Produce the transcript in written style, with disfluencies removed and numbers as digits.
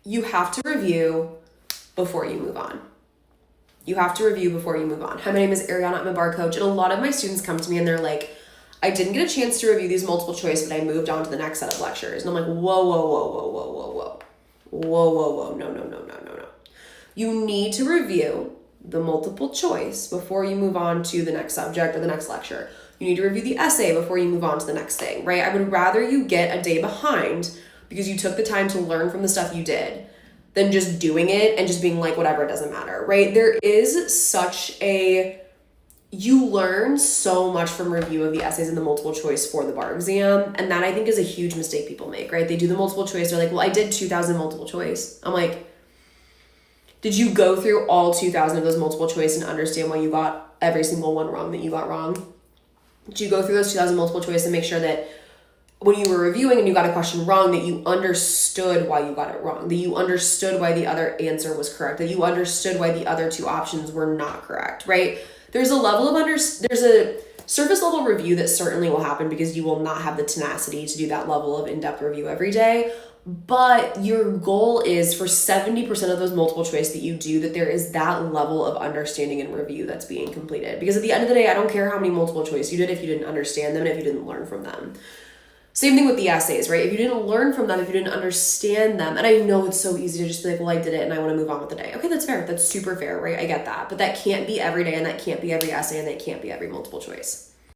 you have to review before you move on. You have to review before you move on. Hi, my name is Ariana. I'm a bar coach. And a lot of my students come to me and they're like, I didn't get a chance to review these multiple choice, but I moved on to the next set of lectures. And I'm like, whoa, whoa, whoa, whoa, whoa, whoa, whoa. Whoa, whoa, whoa, no, no, no, no, no, no. You need to review the multiple choice before you move on to the next subject or the next lecture. You need to review the essay before you move on to the next thing, right? I would rather you get a day behind because you took the time to learn from the stuff you did than just doing it and just being like, whatever, it doesn't matter, right? There is you learn so much from review of the essays and the multiple choice for the bar exam. And that I think is a huge mistake people make, right? They do the multiple choice. They're like, well, I did 2,000 multiple choice. I'm like, did you go through all 2,000 of those multiple choice and understand why you got every single one wrong that you got wrong? Did you go through those 2,000 multiple choice and make sure that when you were reviewing and you got a question wrong, that you understood why you got it wrong, that you understood why the other answer was correct, that you understood why the other two options were not correct, right? There's a level of there's a surface level review that certainly will happen because you will not have the tenacity to do that level of in-depth review every day. But your goal is for 70% of those multiple choice that you do, that there is that level of understanding and review that's being completed. Because at the end of the day, I don't care how many multiple choice you did if you didn't understand them and if you didn't learn from them. Same thing with the essays, right? If you didn't learn from them, if you didn't understand them, and I know it's so easy to just be like, well, I did it and I want to move on with the day. Okay, that's fair. That's super fair, right? I get that. But that can't be every day and that can't be every essay and that can't be every multiple choice.